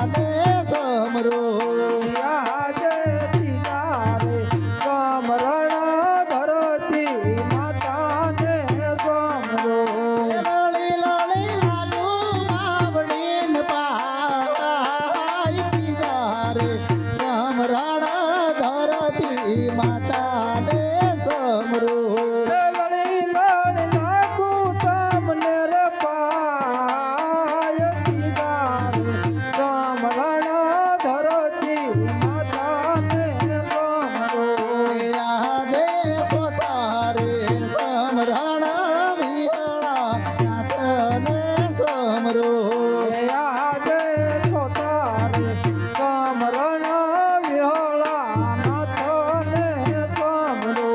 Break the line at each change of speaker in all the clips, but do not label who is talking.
ને સમરો
આજે તિજારે સમરણ ધરતી માતાને સમરો
લળી લળી લાગુ માવડીન પાય તિજારે સમરણ ધરતી માતાને સમરો
લડી લડી લાગુ તમને રે પાય તિજારે સમરણ ધરતી માતાને સમરો
યાદે સ્વતારે સમરણ વિહળા નાથને સમરો
આજે સોતારે સમરણ વિહળા નાથને સમરો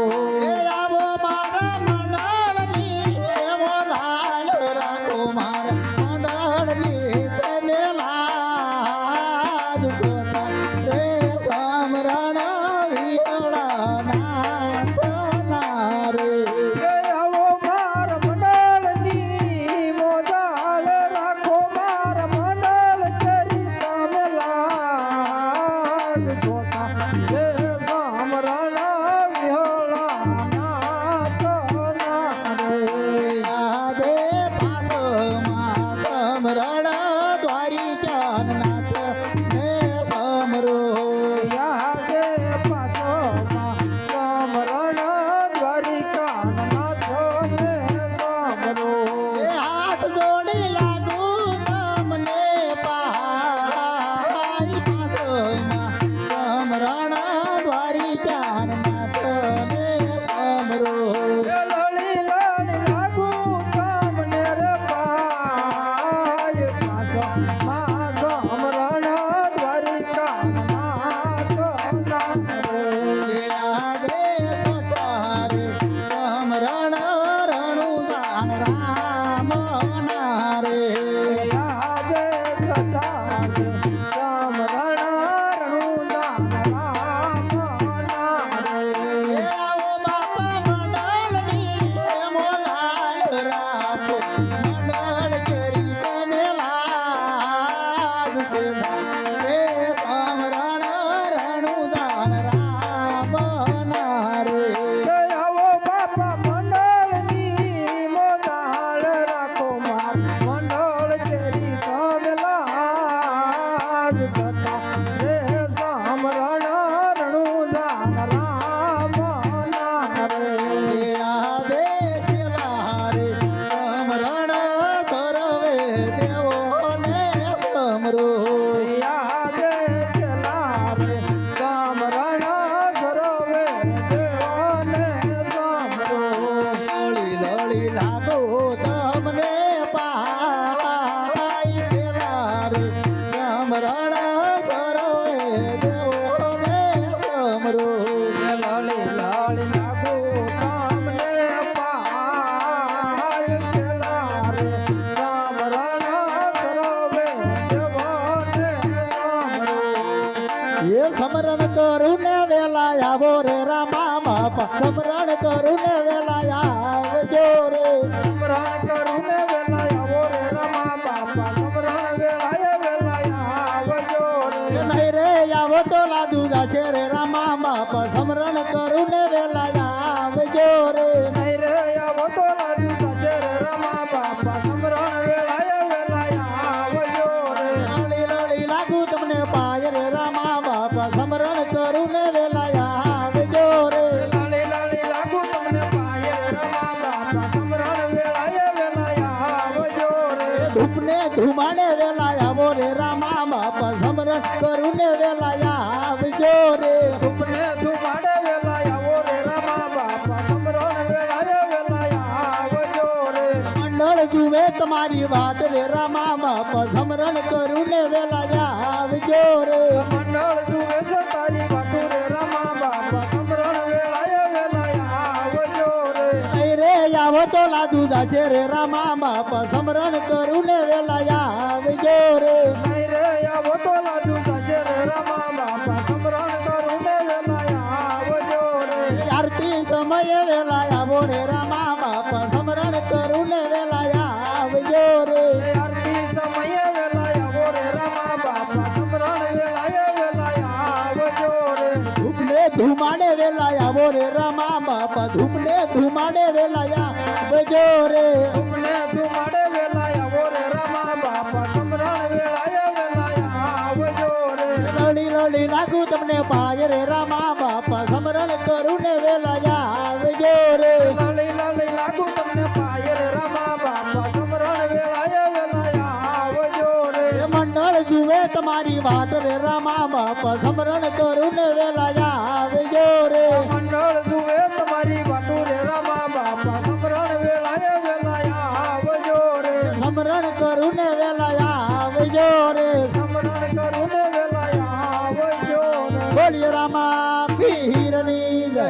આવો મારા મંડળની એવો લાલ રાખો મારા મંડળની તમે લાજ સ્વતા રે સમરણ વિહળા નાથના રે
આવો માર મંડળની મોદાળ રાખો માર મંડળ કરી તમે લાગ સોતા રે સમરણ વિહળા નાથના રે
યાદે પાસમાં સમરણ દ્વારિકા નાથ ને સમરો
યાદે પાસોમાં સમરણ દ્વારિકા નાથને સમરો
એ હાથ જોડી લાગુ તમને પાય પાસમાં સમરણ દ્વારિકા નાથ ને સમરો
લળી લળી લાગુ તમને રે પાય પાસોમાં સમરણ દ્વારિકા નાથના રે
યાદે સટારે સમરણ રણુદાન રામ નારે
આજે સટાર સમરણ રણુદાન રામ નારે
આવો બાપા મંડળની મોલાલ રાખો મંડળ કરી તમે લાજ સેવા રે સમરણ રણુદાન રામ નારે
આવો બાપા મંડળની મોદાળ રાખો માર મંડળ કેરી તમે લાજ સટા રે સમરણ રણુદાન રામ નારે
આદેશ લારે સમરણ સર્વે દેવોને સમરો
યાદે છેલારે સમરણ સરોવે દેવને સમરો
લળી લળી લાગો તમને પાય સેલારે સમરણ સર્વે દેવોને સમરો
લળી લળી લાગુ તમને પાય છેલારે સમરણ સરોવે દેવને સમરો
એ સમરણ કરું ને વેલા આવો રે રામા બાપા સમરણ કરું ને વેલા આવજો રે
સમરણ કરું ને વેલા આવો રે રમા બાપા સમરણ વેળાએ વેલા આવજો રે
નહીં રે આવો તો લાદુ છે રે રામા બાપા સમરણ કરું ને વેલા આવજો રે
નહીં રે આવો તો લાજુ થશે રે રમા બાપા સમરણ વેળાએ વેલા આવજો રે
લળી લળી લાગુ તમને પાય રે રામા બાપા સમરણ કરું ને વેલા આવજો રે
લાલી લાલી લાગુ તમને પાયે રે રમા બાપા સમરણ વેળાએ વેલા આવજો રે
ધૂપને ધુમાડે વેલા આવો રે રામા બાપા સમરણ કરું ને વેલા આવજો રે
ધૂપને ધુમાડે વેલા આવો રે રમા બાપા સમરણ વેળાએ વેલા આવજો રે
મંડળ જુએ તમારી વાટ રે રામા બાપા સમરણ કરું ને વેલા આવજો રે
મંડળ જુએ છે તારી વાટુ રે રમા બાપા સમરણ વેળાએ વેલા આવજો રે
નહીં રે આવો તો લાદુ છે રે રામા બાપા સમરણ કરું ને વેલા આવજો રે
નહીં રે આવો તો લાજુ થશે રે રમા બાપા સમરણ કરું ને વેલા આવજો રે
આરતી સમયે વેલા આવો રે રામા બાપા સમરણ કરું ને વેલા આવજો રે
આરતી સમયે વેલા આવો રે રમા બાપા
રે રામા બાપા ધૂમને ધુમાડે વેલાયા આવજો રે
ધૂમને ધુમાડે વેલા આવો રે રામા બાપા સમરણ વેળાએ વેલા આવજો રે
લડી લડી લાગુ તમને પાય રે રામા બાપા સમરણ કરું ને વેલાયા આવજો રે
લાલી લાલી લાગુ તમને પાય રે રામા બાપા સમરણ વેળાએ વેલા આવજો રે
મંડળ જુએ તમારી વાટ રે રામા બાપા સમરણ કરું ને વેલાયા આવજો રે
મંડળ જુએ તમારી વાટુ રે રામા બાપા સમરણ વેળાએ વેલા આવજો રે
સમરણ કરું ને વેલાયા આવજો રે
સમરણ કરું ને વેલા આવજો રે
બોલીએ રામા પીરની જય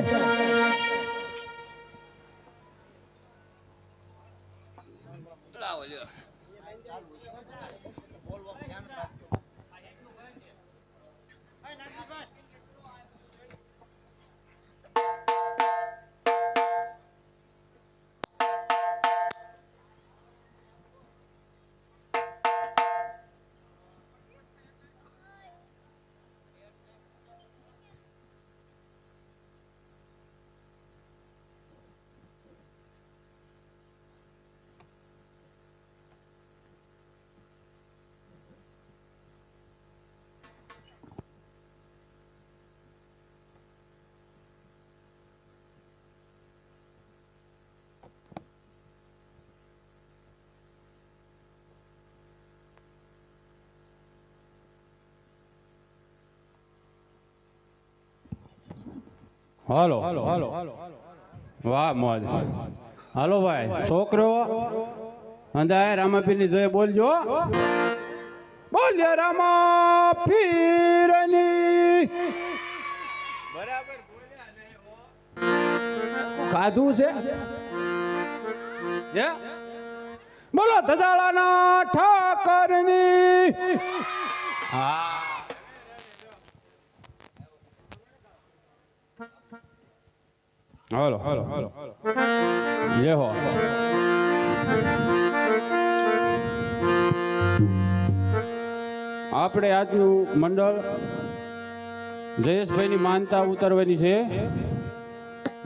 હાલો વાહ મોજ હાલો ભાઈ છોકરો અંધાય રામાપીરની જય બોલજો બોલ્યો રામાપીરની બરાબર ખાધું છે બોલો ધજાળાના ઠાકરની હા હાલો હાલો હાલો જે હો આપણે આજનું મંડળ જયેશભાઈની માનતા ઉતારવાની છે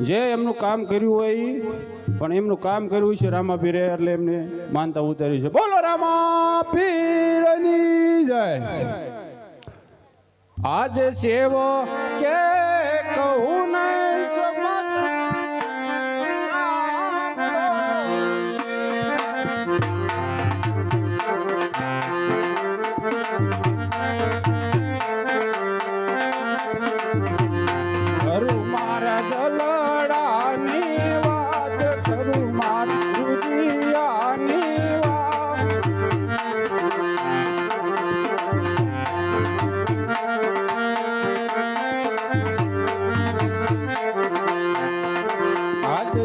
જે એમનું કામ કર્યું હોય પણ એમનું કામ કર્યું છે રામાપીરે એટલે એમને માનતા ઉતારી છે બોલો રામાપીરની જય આજ સેવો કે કહું નહીં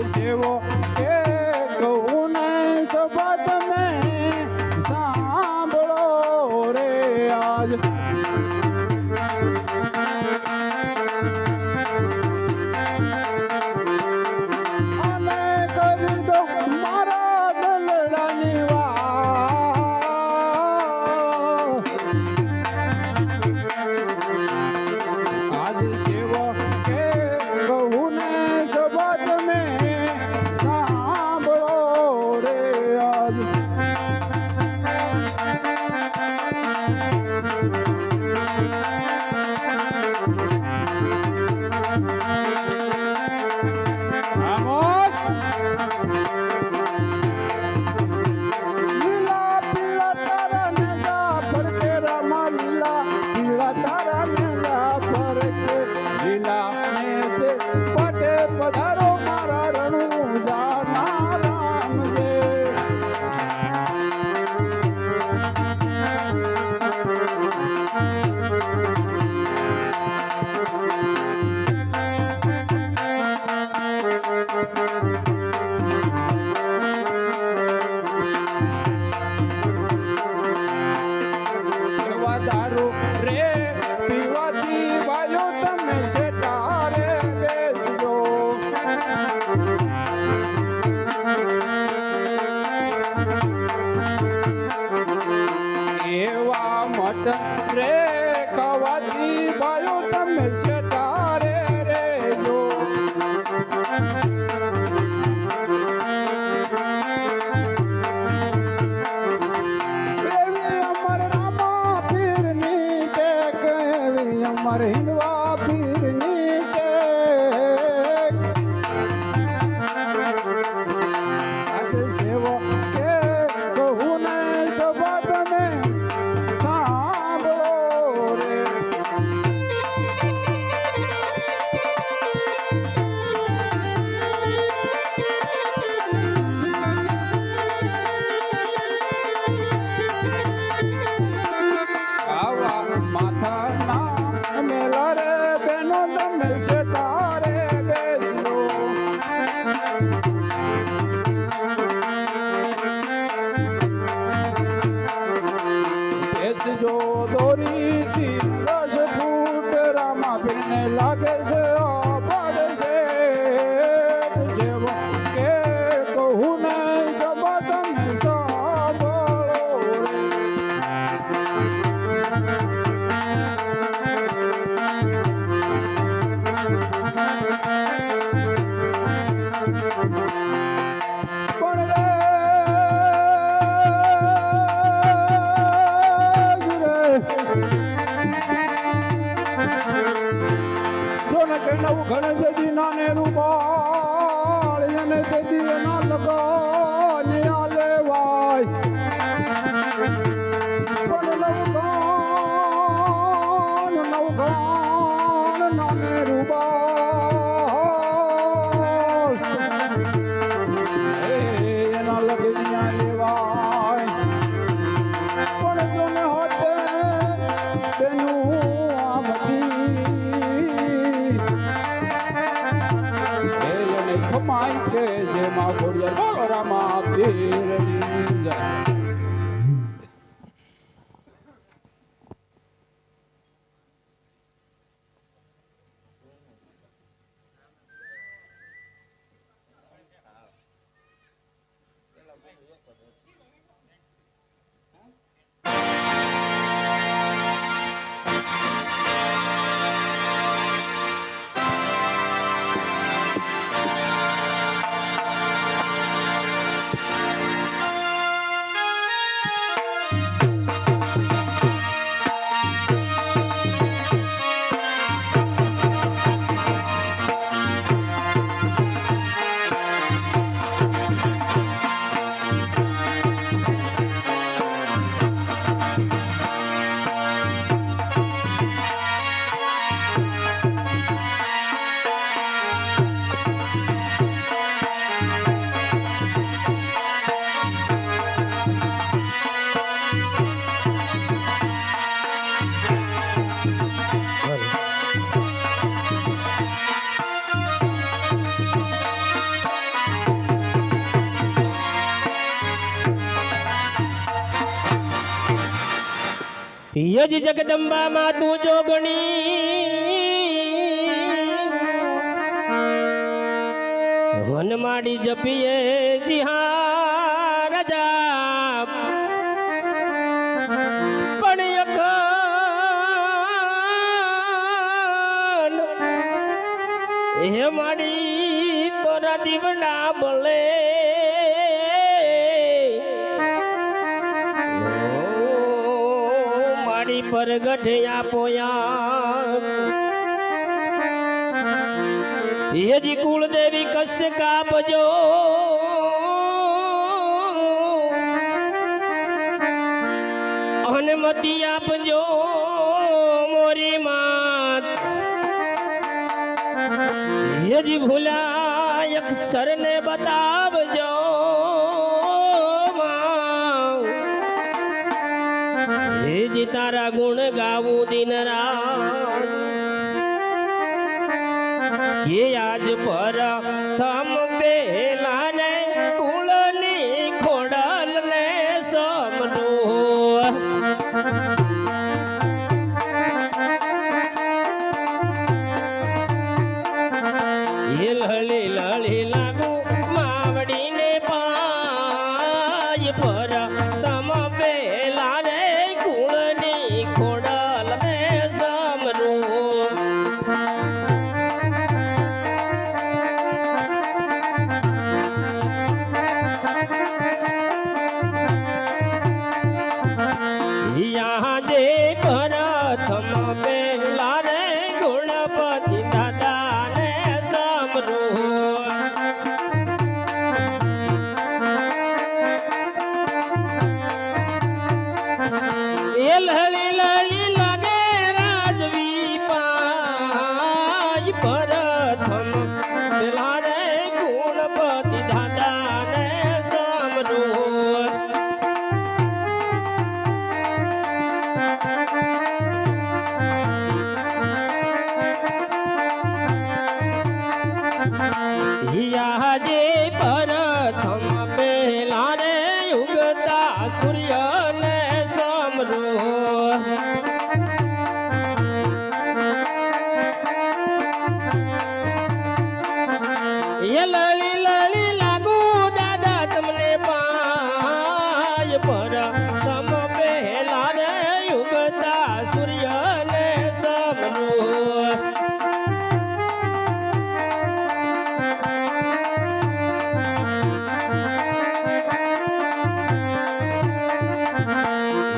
સેવો કે કહું નહીં સબત મેં સાંભળો રે આજ અને કરી દો મારા દલડાની વાત આજ સેવો કે કહું નહીં સબત મેં પધારો મારા રણુ જાના રામ દે દારૂ રે પીવાથી ભાઈઓ તમે સેટા રે બેસજો એવા મત રે ખાવાથી ભાઈઓ તમે સેટા રે રેજો મારે હિંદવા પીરની ટેક આજે સેવા કે કહું ને સભા તમે સાંભળો રે માથાના મેલા રે બેનો તમે સેટારે બેસલો બેસજો દોરીથી 10 ફૂટ રામા પીરને લાગે છે પડશે જેવો કે કહું ને સભા તમે સાંભળો પણ જોને કે નવું ઘણે જદી નાને રૂપાળ અને જદી એના લગન આ લેવાય પણ નવું ગાન નાને રૂપાળ એના લગન આ લેવાય પણ જોને હોતે તેનું ખમાય કે જેમાં ખોડિયાર બોલો રામા પીરની જય
યજ જગદંબા માં તું જોગણી વનમાડી જપીએ જીહા રજા પણ યકન હે માડી તોરા દીવડા બળે પર ગઠિયા પોયા યજી કુળદેવી કષ્ટ કાપજો અનુમતિ આપજો મોરી માત યજી ભૂલા અક્ષર ને બતાવજો હેજી તારા ગુણ ગાવું દિન રાત કે આજ પર થમ પેલા ને કુળની ખોડલ ને સમડો એ લળી લળી લાગુ માવડીને પાય પર તમ પેલા રે કુળની ખોડલ ને સમરું હિયાજે પ્રથમ પહેલા રે ઉગતા સૂર્યને સમરો એ લળી લળી લાગુ દાદા તમને પાય પર તમ પહેલા રે ઉગતા સૂર્યને સમરો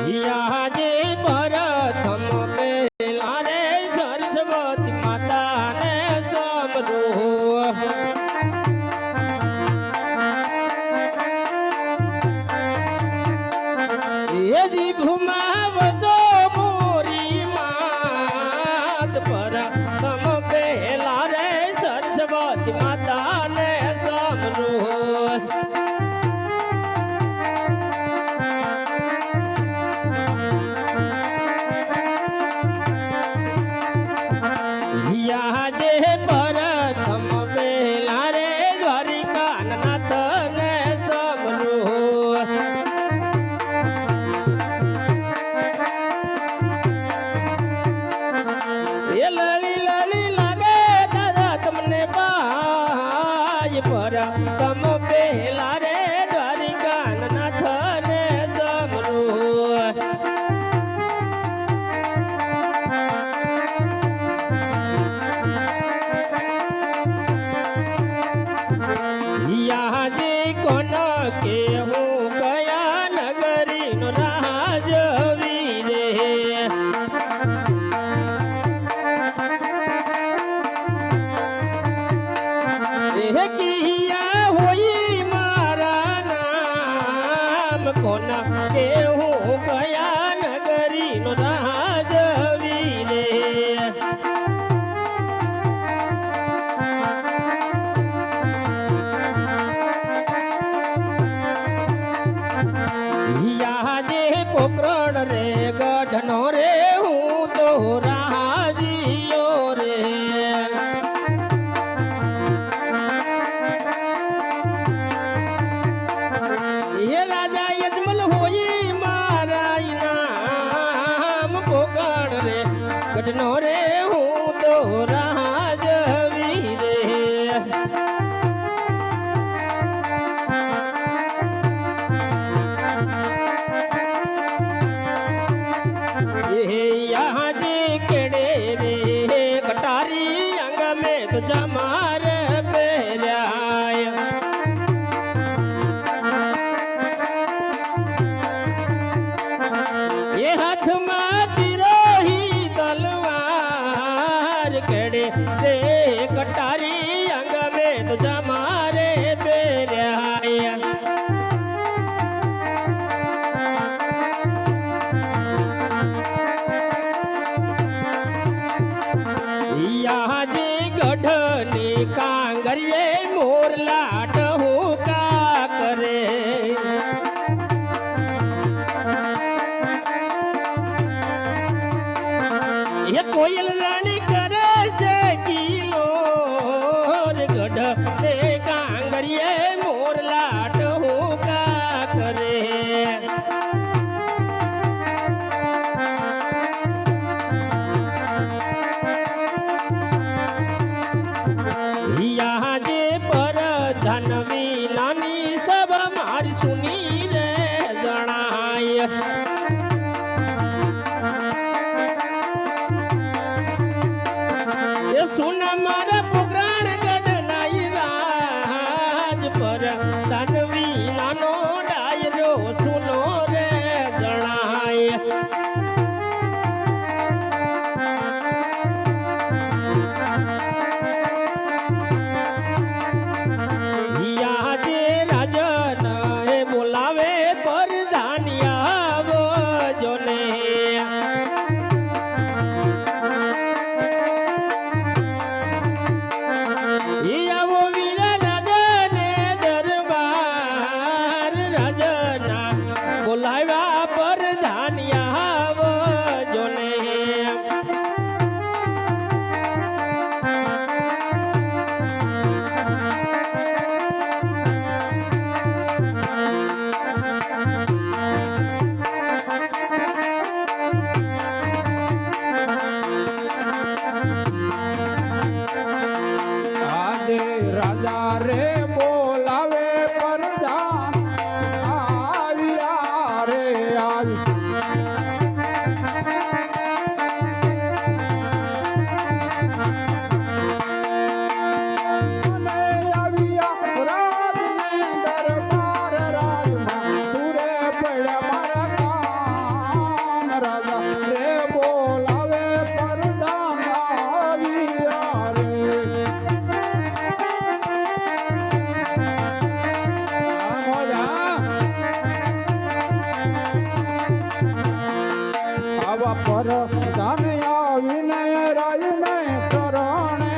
હિયાજે પ્રથમ પહેલા રે સરસ્વતી માતાને સમરો યજી ભૂમા વસો મોરી માત પર તમ પહેલા રે સરસ્વતી માતાને સમરો હિયાજે પ્રથમ પહેલા રે દ્વારિકાનાથને સમરો એ લલી લલી લાગે દાદા તમને પાય પર તમ પહેલા રે દ્વારિકાનાથને સમરો હિયાજે કોન કે હું કયા નગરીનો રાજ વીરે એ કિયા હોઈ મારા નામ કોન કે હું કયા નગરીનો રાજ વીરે હિયાજે પોકરણ રે ગઢનો રે હું તો રાજીયો રે એ રાજા યજમલ હોઈ મારા ઇનામ પોકણ રે ગઢનો રે હું તો રાજવી રે यहाँ जी केड़े रे कटारी अंग में तो जमार पेराय ये हाथ में चिरोही तलवार केड़े रे कटारी अंग में तो जमार पेराय यहाँ जी गढ़नी कांगरिए मोर लाट हो का करे ये कोयल रानी करे से किलो गढ़ कांगरिए मोर लाट हो का करे यहाँ जे पर धनवी नानी सब मारी सुनी रे जनाय ये सुन मारा पुराण गढ़ नाई राज पर धनवी नानो डायरो सुनो रे जनाय यहाँ जे राजन ए बोलावे परधानिया वो जोने
ધન આવીને રાયને ચરણે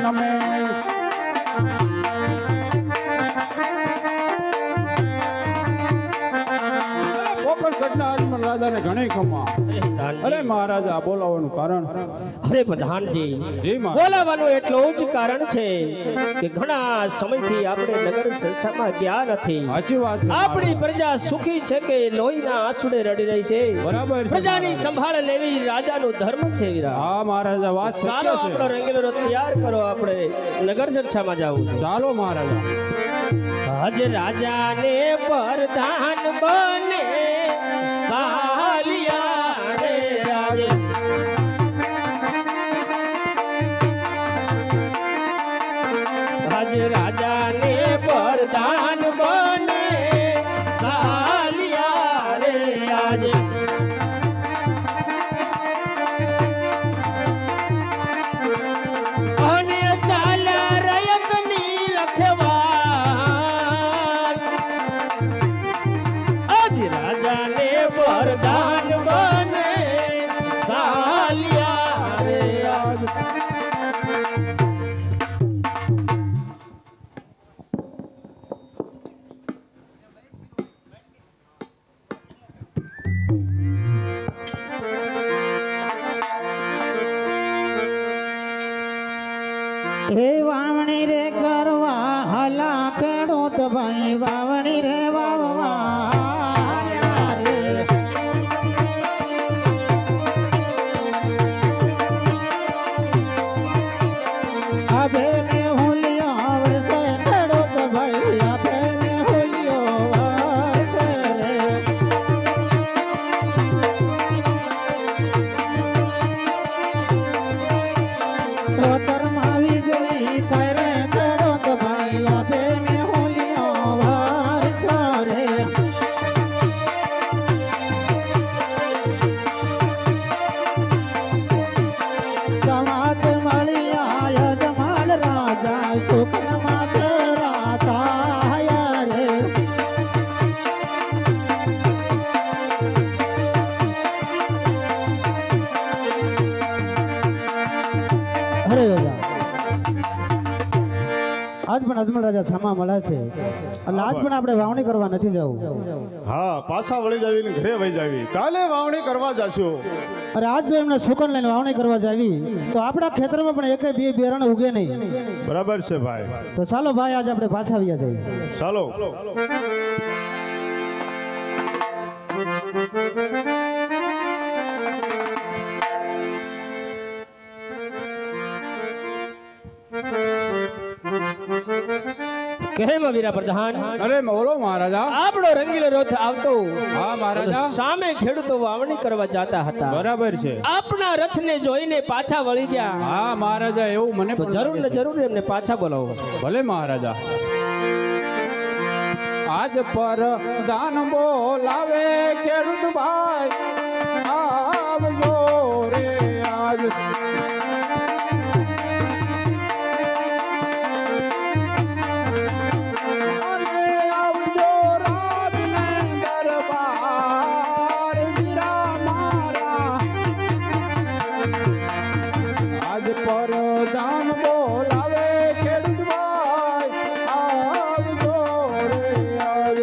નમે રાજાને ઘણી ખમા. અરે મહારાજા બોલાવવાનું કારણ
અરે પ્રધાનજી
જી મહારાજ.
બોલાવાનું એટલું જ કારણ છે કે ઘણા સમયથી આપણે નગર સંસ્થામાં ગયા નથી.
સાચી વાત છે
આપણી પ્રજા સુખી છે કે લોહીના આંસુડે રડી રહી છે.
બરાબર છે
પ્રજાની સંભાળ લેવી રાજાનો ધર્મ છે વીરા.
હા મહારાજા વાત
ચાલો
સત્ય
આપણો
છે.
રંગેલો રથ તૈયાર કરો, આપણે નગર ચર્ચામાં જવું છે.
ચાલો મહારાજા.
હજ રાજાને પ્રધાન બને સાલિયા રે આજે. હજ રાજાને પ્રધાન બને સાલિયા રે આજે. અને સાલા રયતની રખવાલ આજ રાજાને વરદાન બને સાલિયા રે આજ.
હે વાવણી રે કરવા હલા ખેડૂત ભાઈ વાવણી રે વાવવા રે. આભે ને હુલિયો આવડશે ખેડૂત ભાઈ આભે ને હુલિયો આવડશે રે. ખેતરમાં વીજળી થાય રે ખેડૂત ભાઈ આભે ને હુલિયો આવડશે રે. સમાત મળી આય જમાલ રાજા સુખન માથે રાતાય રે. અરે રાજા આજ પણ અજમલ રાજા સામા મળ્યા છે એટલે આજ પણ આપણે વાવણી કરવા નથી જવું.
હા પાછા વળી જાવી ને ઘરે વહી જાવી. કાલે વાવણી કરવા જાશું.
અરે આજ જો એમને સુકન લઈને વાવણી કરવા જાવી તો આપણા ખેતરમાં પણ એકે બે બેરણ ઉગે નહીં.
બરાબર છે ભાઈ.
તો ચાલો ભાઈ આજે આપણે પાછા આવ્યા જઈએ.
ચાલો.
કેમ વીરા પ્રધાન?
અરે બોલો મહારાજા.
આપણો રંગીલો રથ આવતો
હા મહારાજા.
સામે ખેડૂતો વાવણી કરવા જતા હતા.
બરાબર છે.
આપણા રથને જોઈને પાછા વળી ગયા.
હા મહારાજા એવું મને
તો
પણ
જરૂર ને
લાગે છે.
જરૂર એમને પાછા બોલાવો.
ભલે મહારાજા. આજ પર દાન બોલાવે ખેડૂત ભાઈ આવજો રે આજ. અને આવજો રાજને દરબાર વીરા મારા. આજ પર દાન બોલાવે ખેડૂત ભાઈ આવજો રે આજ.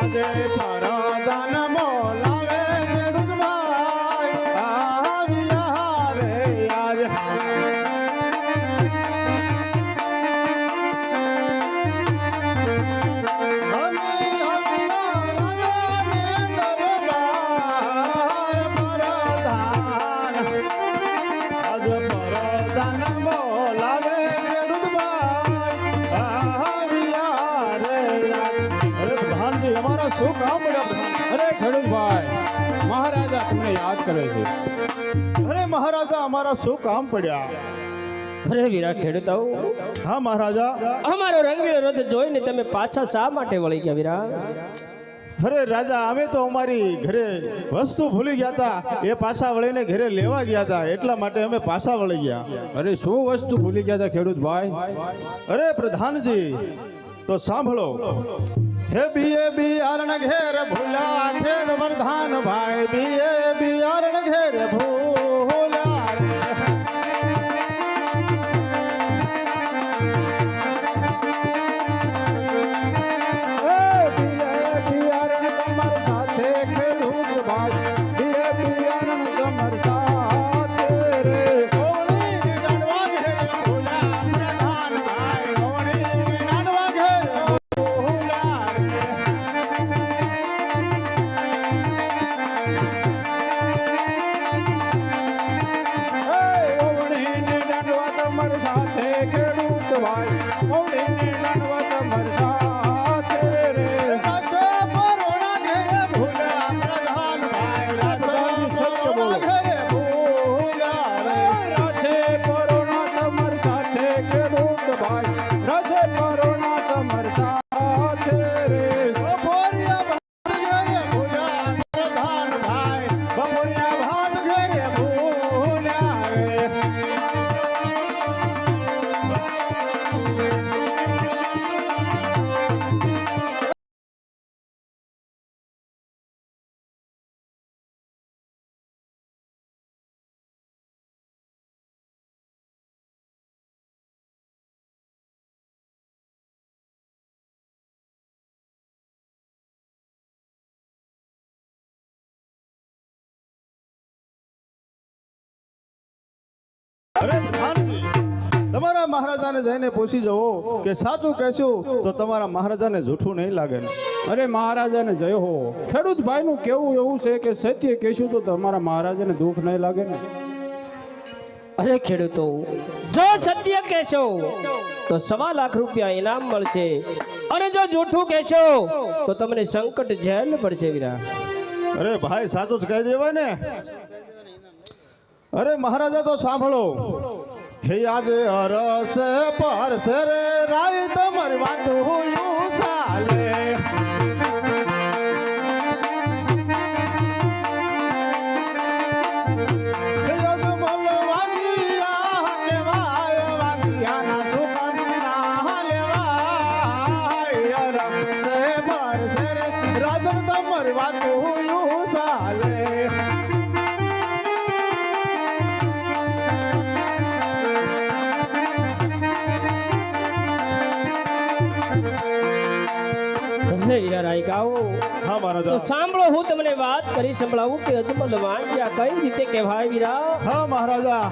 આજે પરદાન બોલાવે ખેડૂત ભાઈ આવ્યા રે આજ. અને આવ્યા રાજાને દરબાર પરદાન. આજ પરદાન બોલાવે ખેડૂત ભાઈ આવ્યા રે આજ. અરે પ્રધાનજી અમારા શું કામ પડ્યા પ્રધાન? અરે ખેડૂત ભાઈ મહારાજા તમને યાદ કરે છે.
અરે મહારાજા અમારા શું કામ પડ્યા?
અરે વીરા ખેડૂતો,
હા મહારાજા.
અમારો રંગીલો રથ જોઈને તમે પાછા શા માટે વળી ગયા વીરા?
અરે રાજા, અમે તો અમારી ઘરે વસ્તુ ભૂલી ગયા હતા, એ પાછા વળીને ઘરે લેવા ગયા હતા, એટલા માટે અમે પાછા વળી ગયા.
અરે શું વસ્તુ ભૂલી ગયા હતા ખેડૂત ભાઈ?
અરે પ્રધાનજી, તો સાંભળો. હે બીએ બિયારણ ઘેર ભૂલા ખેડ પ્રધાન ભાઈ, બીએ બિયારણ ઘેર ભૂલા રે. અરે પ્રધાનજી, તમારા મહારાજાને જઈને પૂછી જવો કે સાચું કહેશું તો તમારા મહારાજાને જૂઠું નહીં લાગે ને.
અરે મહારાજાને જય હો. ખેડૂત ભાઈનું કેવું એવું છે કે સત્ય કહેશું તો તમારા મહારાજાને દુઃખ નહીં લાગે ને.
અરે ખેડૂતો, જો સત્ય કહેશો તો 1.25 લાખ રૂપિયા ઇનામ મળશે, અને જો જૂઠું કહેશો તો તમને સંકટ જેલ પડશે વીરા.
અરે ભાઈ, સાચું જ કહી દેવાય ને. અરે મહારાજા, તો સાંભળો. હે આજે અરસે પરસે રે રાય તમારી વાત હું સાલે. તમારી વાત હું સાલે. હા મહારાજા.
તો સાંભળો, હું તમને વાત કરી સંભળાવું કે અજમલ વાંગ્યા કઈ રીતે કહેવાય વીરા.
હા મહારાજા.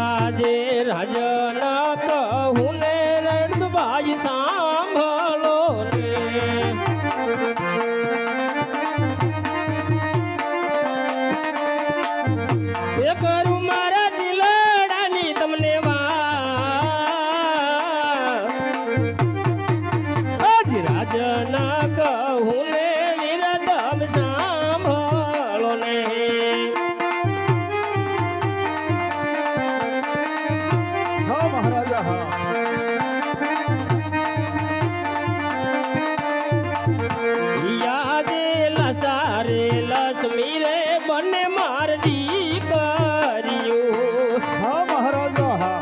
આજે રાજન કહું ને રણભાઈ સાંભળો ને. એ કરું મારા દિલડાની તમને આજ રાજન કહું ને વિરદમ સાંભળો ને.
હા મહારાજા. હા.
યાદે લસારે લક્ષ્મી રે બંને માર દીકરીઓ.
હા મહારાજા. હા.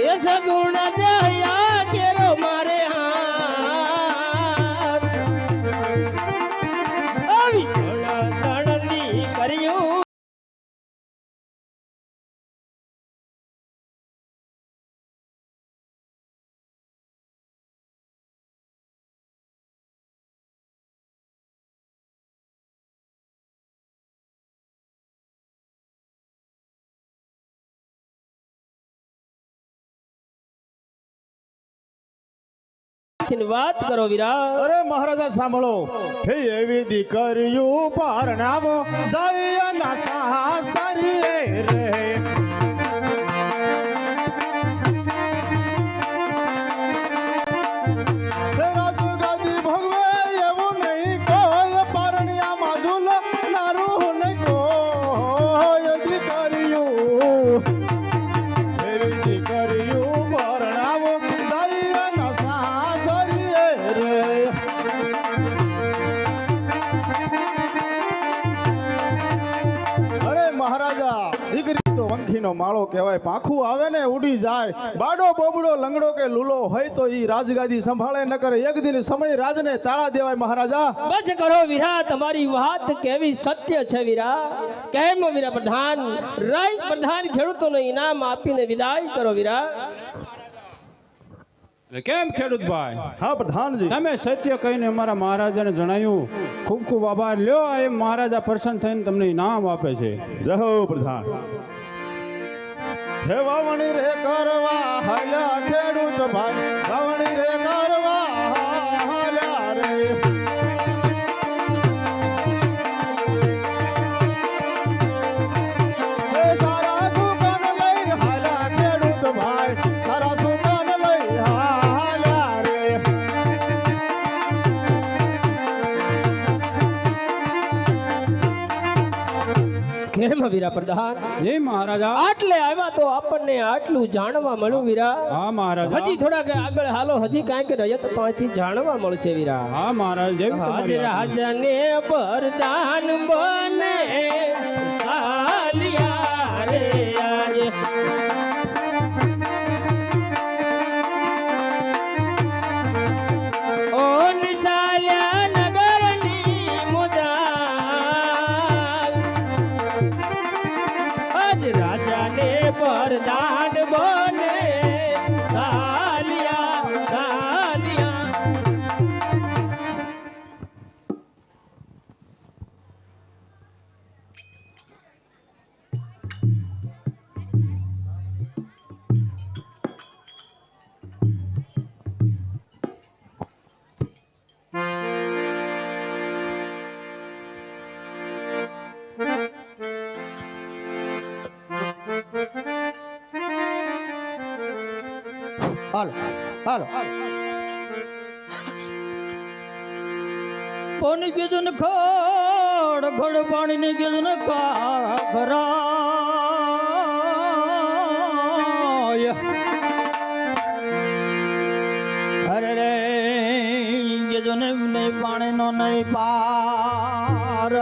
એ સગુણ જયા કેરો મારે હાથ આવી તણની કર્યું. વાત કરો વીરા.
અરે મહારાજા સાંભળો. હે એવી દીકરીયું પરણાવો જાય ના સાસરીએ રે. હે રાજગાદી ભગવે એવું નહીં કોઈ પરણ્યામાં ઝૂલ નારું નહીં કોઈ દીકરી નો માળો કહેવાય. પાંખું આવે ને ઉડી જાય. બાડો બોબડો લંગડો કે લૂલો હોય તો ઈ રાજગાદી સંભાળે ન કરે. એક દિન સમય રાજને તાળા દેવાય મહારાજા.
બસ કરો વીરા, તમારી વાત કેવી સત્ય છે વીરા. કેમ વીરા પ્રધાન, રાય પ્રધાન ખેડૂતોને ઇનામ આપીને વિદાય કરો વીરા.
કેમ ખેડૂતભાઈ?
હા પ્રધાનજી.
તમે સત્ય કહીને અમારા મહારાજાને જણાયું, ખૂબ ખૂબ આભાર. લ્યો, આ એમ મહારાજા પ્રસન્ન થઈને તમને ઇનામ આપે છે.
જય હો પ્રધાન. હે વાવણી રે કરવા હાલ્યા ખેડૂત ભાઈ, વાવણી રે કરવા હાલ્યા રે. એ સારા સુકાન લઈ હાલ્યા ખેડૂત ભાઈ, સારા સુકાન લઈ હાલ્યા રે.
કેમ વીરા પ્રધાન?
જય મહારાજા.
આટલે આવ્યા તો આપણને આટલું જાણવા મળ્યું વીરા.
હા મહારાજા.
હજી થોડાક આગળ હાલો, હજી કાંઈક રયત પાસેથી જાણવા મળશે વીરા.
હા મહારાજ. જેવી તમારી આજ્ઞા.
રાજાને પ્રધાન બને સાલિયા રે આજે. ઓ નિશાલ્યા નગરની મુદાલ, આજ રાજાને પ્રધાન બને સાલિયા સાલિયા.
હાલો હાલો.
પાણી કીધું ને ખડ ખડ પાણી ને કીધું ને કાઘરા. અરે રે કીધું ને નહીં પાણી નો નહીં પાર.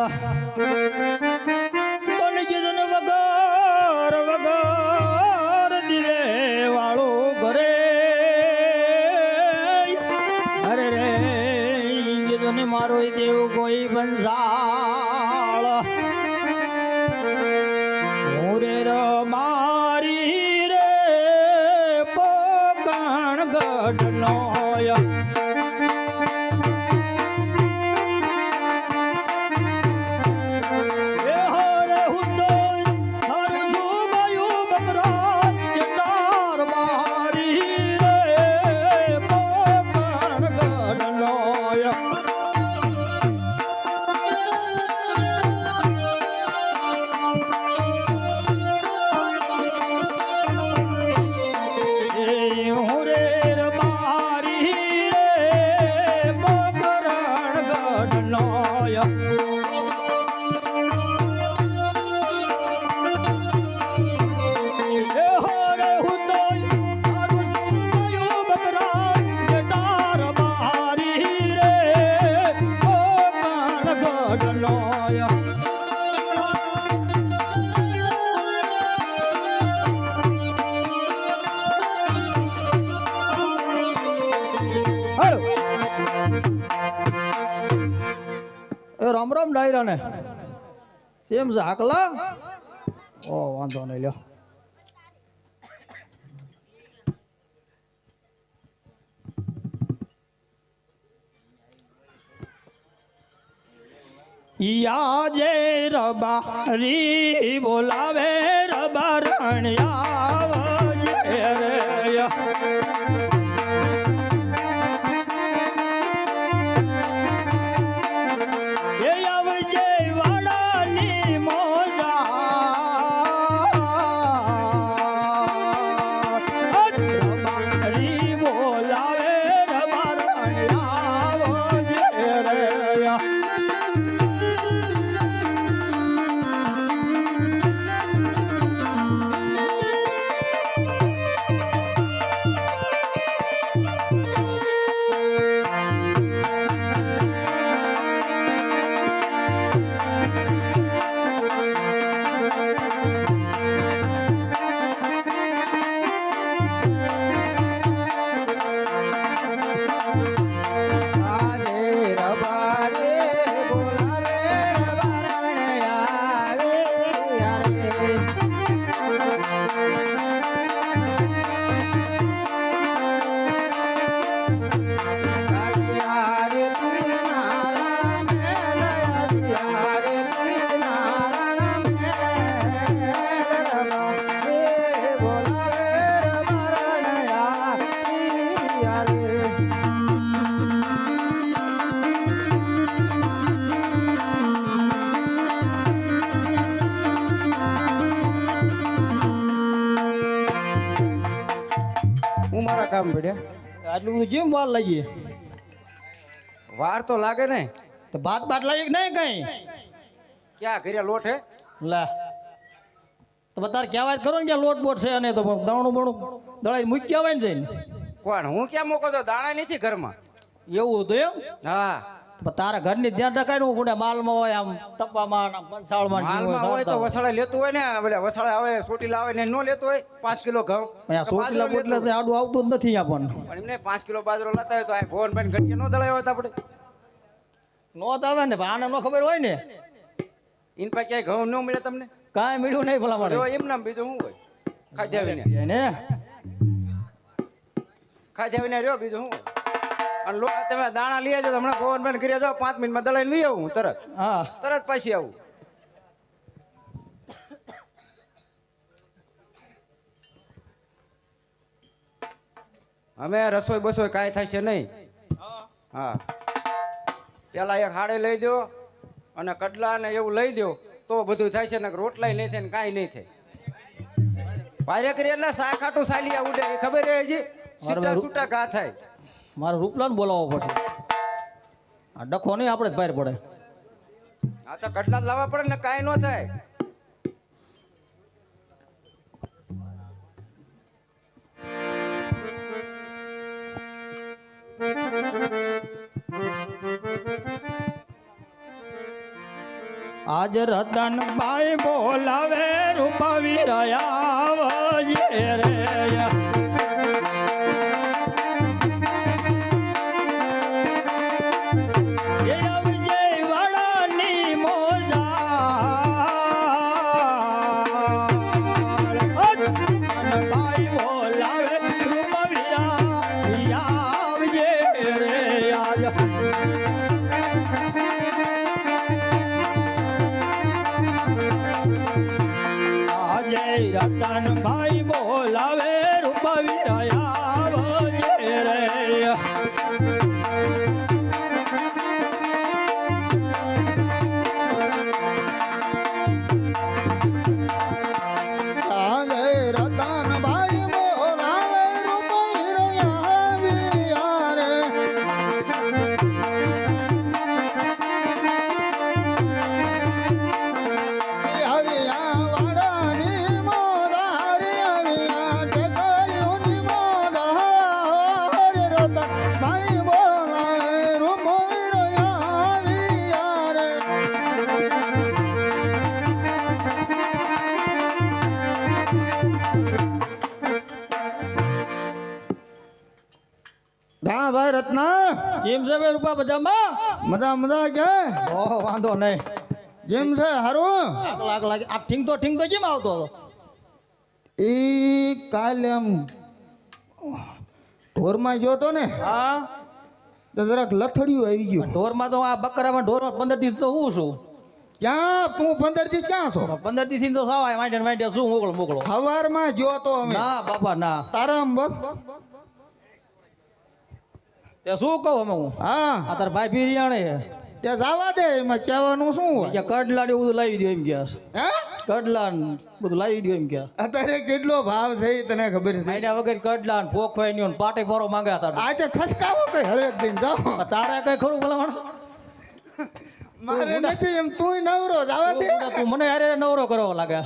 પાણી કીધું ને વગર વગર દિલે વાળો ઘરે. અરે રે કીધું ને મારો દેવ કોઈ બંસાળ. હું રે મારી રે પોકણ ગઢનો. રામ રામ ડાયરા ને કેમ છે હાકલા? ઓ વાંધો નહીં લ્યો. યાજે રબારી બોલાવે રબારણ આવજે રે.
આમ પડ્યા?
આટલું બધું જેમ વાર લાગી
વાર તો લાગે ને.
તો ભાત બાટ લાગી કે નહીં કઈ
ક્યાં ઘરે લોટ હે?
લા તો તારે કહેવાય કરો ને ક્યાં લોટ બોટ છે અને તો દાણું બણું દળાઈ મૂકી કહેવાય ને જઈને
કોણ હું ક્યાં મોકો તો દાણા નથી ઘરમાં.
એવું હતું એમ
હા
પણ તારા ઘરની ધ્યાન રખાય ને હું માલમાં હોય આમ ટપ્પામાં આમ પંચાળમાં
માલમાં હોય તો વસાળે લેતું હોય ને એટલે વસાળે આવે સોટીલા આવે ને ન લેતો હોય 5 કિલો ઘઉં
અહીંયા સોટલા બોટલા છે આડું આવતું જ નથી આપણને
પણ એમને 5 કિલો બાજરો લેતા હોય તો આ ભોવનભાઈ ઘડીએ ન દળાય હોય તો આપણે
નોંધ આવે ને આને ન ખબર હોય ને
ઇન પાસે ક્યાંય ઘઉં ન મળે તમને?
કાંઈ મળ્યું નહીં ભલા
જો
મળે
એમ નામ બીજું શું હોય? ખાધ્યા
ને
રહ્યો બીજું શું હોય? અને લો તમે દાણા લઈ આવજો હમણાં ભવનભાઈ ઘરે જાઓ 5 મિનિટમાં દળાઈને લઈ આવું તરત
હા
પાછી આવું. અમે રસોઈ બસોઈ કાંઈ થાય છે નહીં. હા પેલા એક હાડે લઈ દો અને કડલા ને એવું લઈ દો તો બધું થાય છે ને રોટલાય નહીં થાય ને કાંઈ નહીં થાય. ભારે કરી એટલે શાક ખાટું સાલિયા ઉડે એ ખબર છે હજી સીટા છૂટા ઘા થાય.
મારે રૂપલાને બોલાવવો પડશે આ ડખો નહીં આપણે જ બહાર પડે
આ તો કડલા જ લાવવા પડે ને કાંઈ ન થાય.
આજ રતન ભાઈ બોલાવે રૂપાવી રહ્યા રે રતન ભાઈ બોલાવે રૂપાવી રહ્યા રે
હા ભાઈ રત્ના
કેમ છે બે રૂપા બજામાં
મજા મજા કે
ઓહો વાંધો નહીં
કેમ છે હારું
લાગ લાગે આ ઠીંગ તો કેમ આવતો હતો
ઈ કાલે આમ ઢોરમાં ગયો તો ને
હા
તો જરાક લથડિયું આવી ગયું
ઢોરમાં તો આ બકરામાં ઢોર 15 દી તો હું છું
ક્યાં તું 15 થી ક્યાં છો
15 દી થી તો સાવાય માંડે શું મોકલો
સવારમાં ગયો તો અમે
ના બાપા ના
તારામ બસ
તે શું કહું અમે હું
હા
આ તાર ભાઈ બિરિયાણે
ત્યાં જવા દે એમાં કહેવાનું શું હોય
કડલા ને બધું લાવી દો એમ ગયા
હે
કડલા ને બધું લાવી દો એમ ગયા
અત્યારે કેટલો ભાવ છે ઈ તને ખબર છે
મહિના વગર કડલા ને પોખવાય ને પાટે પરો માંગ્યા હતા
આજે ખસકાવો કઈ હળેક દિન જાઓ
તારે કઈ ખરું ભલામણ
મારે નથી એમ તું નવરો જવા દે
તું મને હારે નવરો કરવા લાગે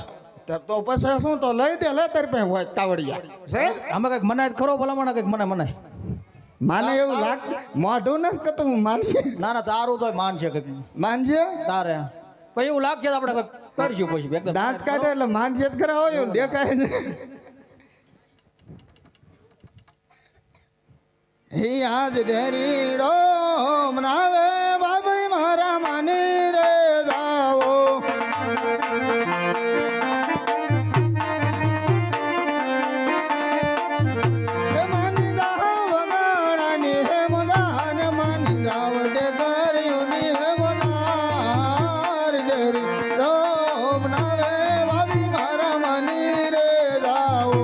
તો પછી શું તો લઈ દે લે તારી પાસે હોય કાવડિયા છે
આમાં કઈક મનાય ખરો ભલામણ કઈક મને
માને એવું લાગ મોઢું નથી કે તું માનશે
ના તારું તો માન છે કઈક
માનજે
તારે પછી એવું લાગશે આપણે કઈક કરશું પછી એકદમ
દાંત કાઢે એટલે માનજે જ ખરા હોય એવું દેખાય છે હે આજ દેરીડો મનાવે બાબઈ મારા માની રે જાવો હે માની જાવ વગાડાની હે મગાન માની જાવ દે કર્યુંની હે મનાર દેરીડો મનાવે બાબઈ મારા માની રે જાવો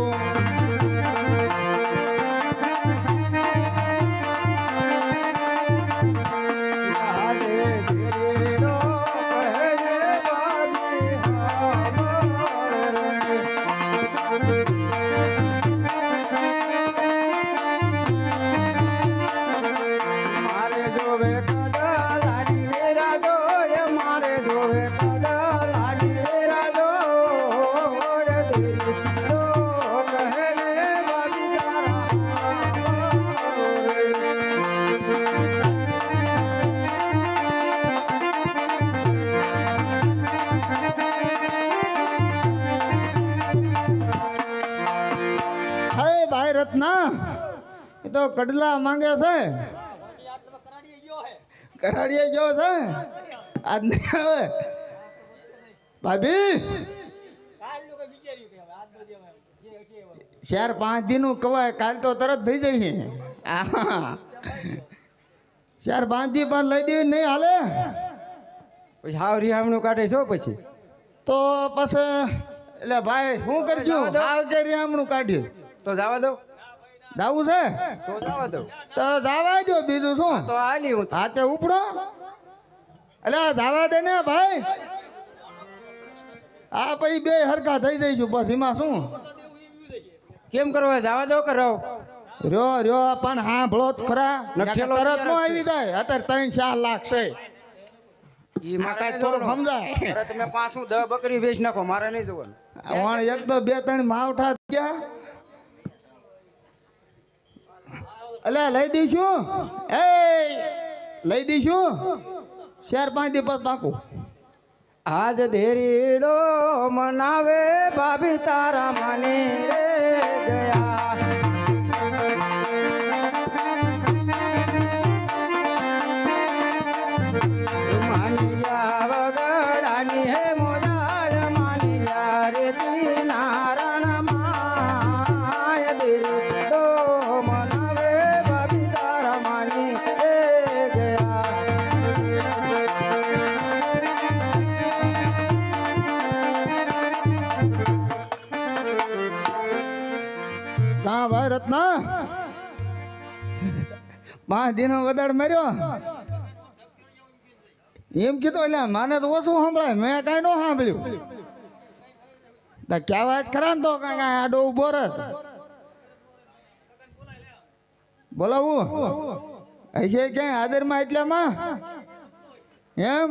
તો કડલા માંગે છે કરાડીએ ગયો છે આજ નહીં આવે ભાભી 4-5 દી નું કવાય કાલ તો તરત થઈ જઈએ 4-5 દી પણ લઈ દેવી નહીં હાલે
પછી હાવ રિહામણું કાઢે છો પછી
તો પછી એટલે ભાઈ શું કરજો હાવ કે રિહામણું કાઢ્યું
તો જવા દો
જાવું છે
તો જવા દો
તો જવા દો બીજું શું
તો હાલી હું
હાથે ઉપડો એટલે જવા દે ને ભાઈ આ પછી બે હરખા થઈ જઈશું બસ એમાં શું
કેમ કરવા જવા દો કરો
રહ્યો પણ હા ભળો જ ખરા
નઠેલો
તરત નો
વિચાર
આવી જાય અત્યારે 3-4 લાખ છે
ઈ
આ કાંઈ થોડું સમજાય
અરે તમે 5-10 બકરી વેચ નાખો મારે નહીં જોવાનું
વણ એક તો 2-3 માવઠા ગયા અલ્યા લઈ દઈશું એ લઈ દઈશું 4-5 દી પછી પાકું
આજ ધેરીડો મનાવે ભાભી તારા માને રે ગયા માનિયા વગડાની હે મોજાડ માનિયા રે નારાયણ માય ધેરીડો મનાવે ભાભી તારા માને રે ગયા
કા ભાઈ રત્ના 5 દિનો વદાડ માર્યો એમ કીધું એટલે માને તો ઓછું સાંભળાય મેં કાંઈ ન સાંભળ્યું તો કહેવાય જ ખરા ને તો કાંઈ આડો ઉભો રત બોલાવું હશે ક્યાંય આદરમાં એટલામાં એમ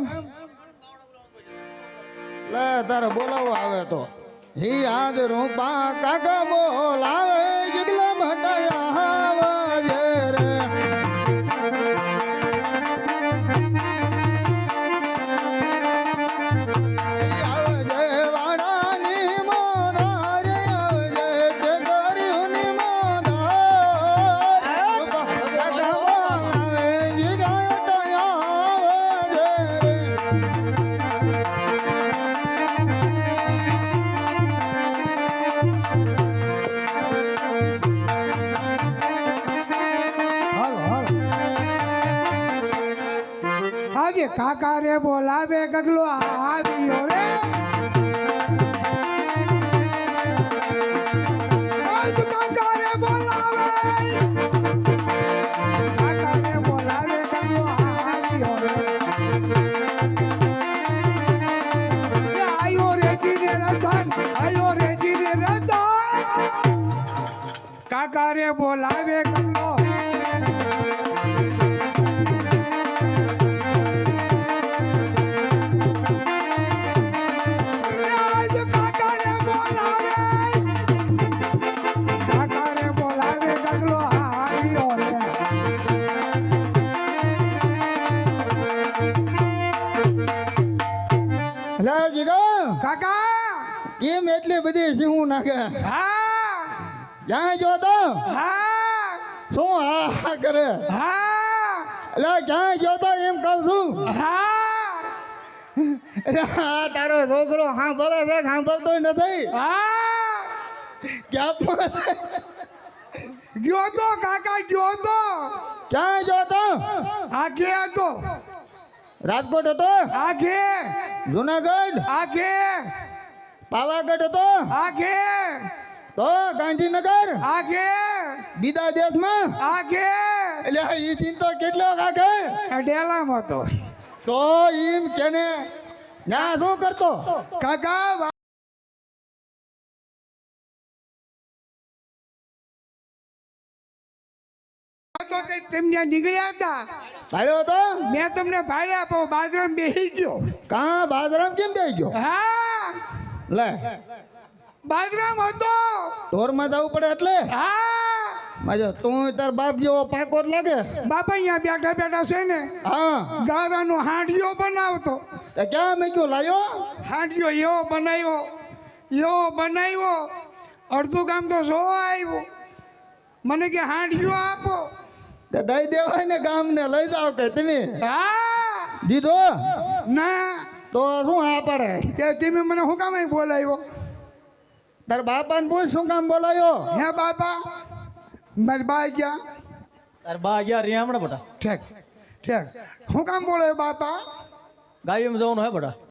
લે તારે બોલાવો આવે તો હી હાજરું પા કાકા બોલાવે જગલા મટાયા આવે રે
આજે કાકા રે બોલાવે ગગલો આવ્યો રે આજ કાકા રે બોલાવે ગગલો આવ્યો રે આયો રે જીને રતન આયો રે જીને રતન કાકા રે બોલાવે ગગલો કાકા
કેમ એટલી બધી સિંહું નાખે
હા
ક્યાં જો તો
હા
શું હા કરે
હા
એટલે ક્યાં જો તો એમ કહું છું
હા
અરે આ તારો છોકરો સાંભળે છે સાંભળતો નથી
હા
ક્યાં
ગયો તો કાકા ગયો તો
ક્યાં જો તો
આગે હતો
રાજકોટ હતો
આગે
જુનાગઢ
આગે
પાવાગઢ હતો
આગે
તો ગાંધીનગર
આગે
બીજા દેશમાં
આગે
એટલે ઈ ચિંતો કેટલો કાકે
ડેલામાં હતો
તો એમ કેને ના શું કરતો
કાકા તો તેમને નીકળ્યા હતા
ચાલ્યો તો
મેં તમને ભાડ્યા પણ બાજરામાં બેસી ગયો
કાં બાજરામ કેમ બેસી ગયો
હા
લે
બાજરામાં હતો
ઢોરમાં જવું પડે એટલે
હા
માજો તું તાર બાપ જેવો પાકોર લાગે
બાપા અહીંયા બેઠા બેઠા છે ને
હા
ગારાનો હાંડિયો બનાવતો
તે ક્યાં મૂક્યો લાયો
હાંડિયો એવો બનાવ્યો અડધું કામ તો જોવા આવ્યો મને કે હાંડિયો આપો.
તે દઈ દેવાય ને ગામને લઈ જાવ કે તમે
હા
દીધો
ના
તો શું હા પડે
તે તમે મને શું કામ અહીં બોલાવ્યો?
તાર બાપાને પૂછ શું કામ બોલાયો
હે બાપા મારી બા ગયા
તાર બા ગયા રે હમણાં બટા
ઠેક ઠેક શું કામ બોલાવ્યો બાપા?
ગાડીમાં જવાનું હે બટા